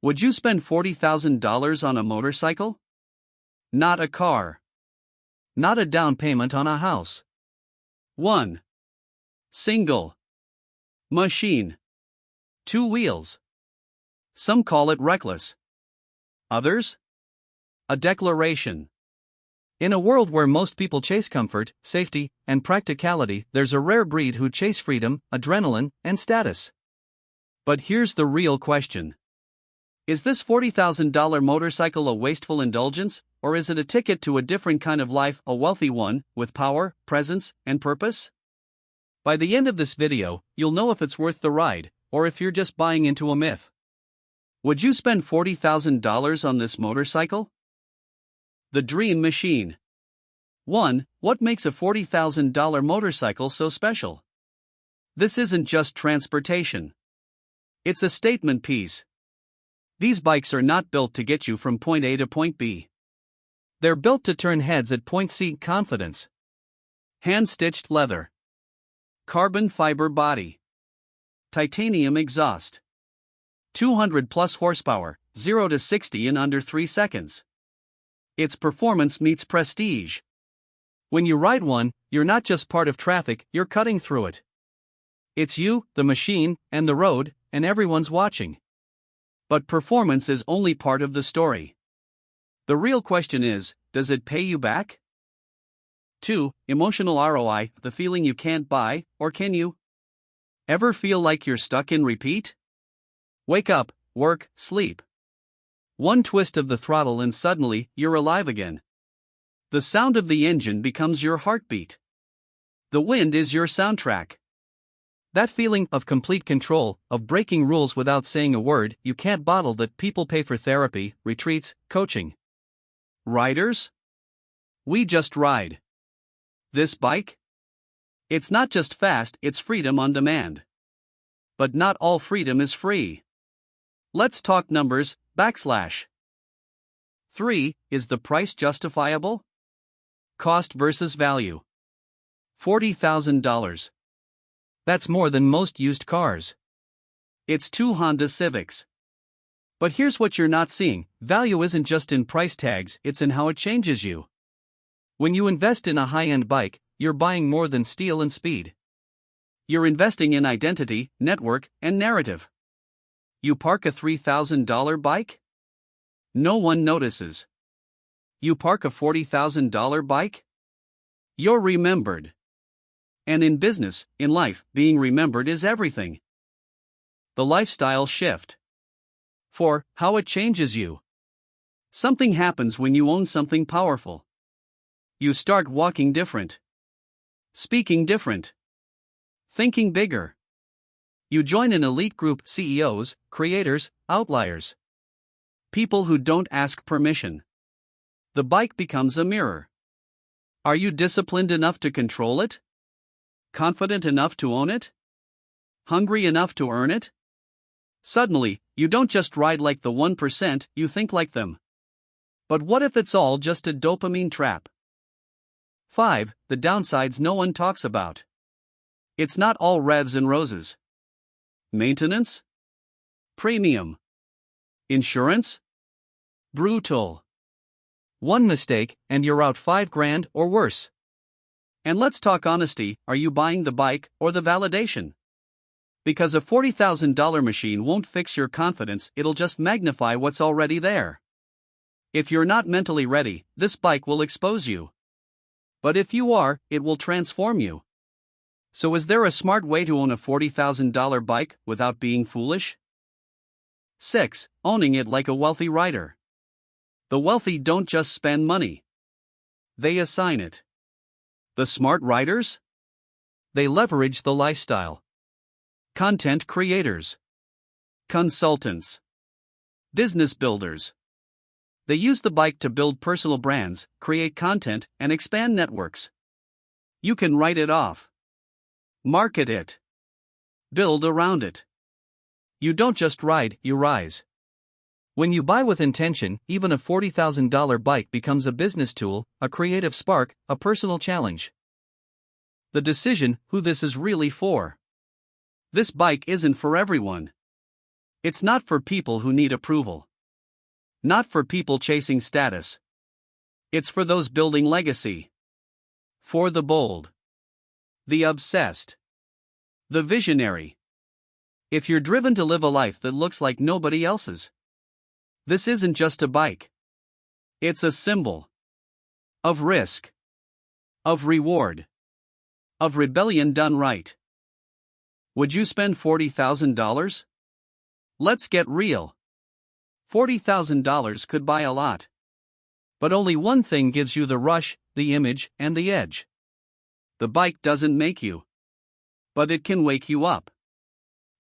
Would you spend $40,000 on a motorcycle? Not a car. Not a down payment on a house. 1. Single. Machine. 2 wheels. Some call it reckless. Others? A declaration. In a world where most people chase comfort, safety, and practicality, there's a rare breed who chase freedom, adrenaline, and status. But here's the real question. Is this $40,000 motorcycle a wasteful indulgence, or is it a ticket to a different kind of life, a wealthy one, with power, presence, and purpose? By the end of this video, you'll know if it's worth the ride, or if you're just buying into a myth. Would you spend $40,000 on this motorcycle? The Dream Machine. 1. What makes a $40,000 motorcycle so special? This isn't just transportation. It's a statement piece. These bikes are not built to get you from point A to point B. They're built to turn heads at point C. Confidence. Hand-stitched leather. Carbon fiber body. Titanium exhaust. 200 plus horsepower, 0 to 60 in under 3 seconds. It's performance meets prestige. When you ride one, you're not just part of traffic, you're cutting through it. It's you, the machine, and the road, and everyone's watching. But performance is only part of the story. The real question is, does it pay you back? 2. Emotional ROI, the feeling you can't buy, or can you? Ever feel like you're stuck in repeat? Wake up, work, sleep. One twist of the throttle and suddenly, you're alive again. The sound of the engine becomes your heartbeat. The wind is your soundtrack. That feeling of complete control, of breaking rules without saying a word, you can't bottle that. People pay for therapy, retreats, coaching. Riders? We just ride. This bike? It's not just fast, it's freedom on demand. But not all freedom is free. Let's talk numbers. 3. Is the price justifiable? Cost versus value. $40,000. That's more than most used cars. It's 2 Honda Civics. But here's what you're not seeing: value isn't just in price tags, it's in how it changes you. When you invest in a high-end bike, you're buying more than steel and speed. You're investing in identity, network, and narrative. You park a $3,000 bike? No one notices. You park a $40,000 bike? You're remembered. And in business, in life, being remembered is everything. The lifestyle shift. 4. How it changes you. Something happens when you own something powerful. You start walking different. Speaking different. Thinking bigger. You join an elite group: CEOs, creators, outliers. People who don't ask permission. The bike becomes a mirror. Are you disciplined enough to control it? Confident enough to own it? Hungry enough to earn it? Suddenly, you don't just ride like the 1%, you think like them. But what if it's all just a dopamine trap? 5. The downsides no one talks about. It's not all revs and roses. Maintenance? Premium. Insurance? Brutal. One mistake, and you're out $5,000 or worse. And let's talk honesty: are you buying the bike or the validation? Because a $40,000 machine won't fix your confidence, it'll just magnify what's already there. If you're not mentally ready, this bike will expose you. But if you are, it will transform you. So is there a smart way to own a $40,000 bike without being foolish? 6. Owning it like a wealthy rider. The wealthy don't just spend money. They assign it. The smart riders? They leverage the lifestyle. Content creators. Consultants. Business builders. They use the bike to build personal brands, create content, and expand networks. You can write it off. Market it. Build around it. You don't just ride, you rise. When you buy with intention, even a $40,000 bike becomes a business tool, a creative spark, a personal challenge. The decision: who this is really for. This bike isn't for everyone. It's not for people who need approval. Not for people chasing status. It's for those building legacy. For the bold. The obsessed. The visionary. If you're driven to live a life that looks like nobody else's, this isn't just a bike. It's a symbol. Of risk. Of reward. Of rebellion done right. Would you spend $40,000? Let's get real. $40,000 could buy a lot. But only one thing gives you the rush, the image, and the edge. The bike doesn't make you. But it can wake you up.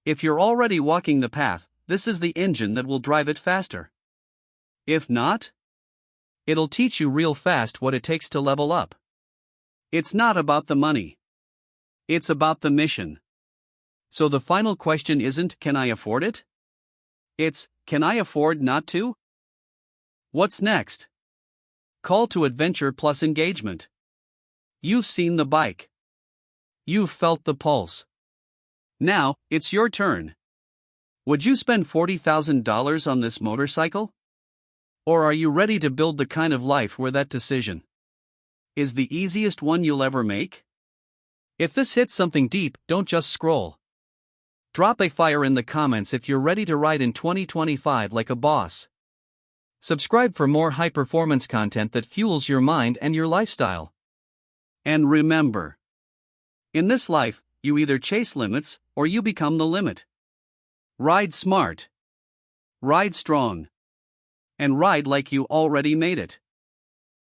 If you're already walking the path, this is the engine that will drive it faster. If not, it'll teach you real fast what it takes to level up. It's not about the money. It's about the mission. So the final question isn't, can I afford it? It's, can I afford not to? What's next? Call to adventure plus engagement. You've seen the bike. You've felt the pulse. Now, it's your turn. Would you spend $40,000 on this motorcycle? Or are you ready to build the kind of life where that decision is the easiest one you'll ever make? If this hits something deep, don't just scroll. Drop a fire in the comments if you're ready to ride in 2025 like a boss. Subscribe for more high-performance content that fuels your mind and your lifestyle. And remember, in this life, you either chase limits or you become the limit. Ride smart. Ride strong. And ride like you already made it.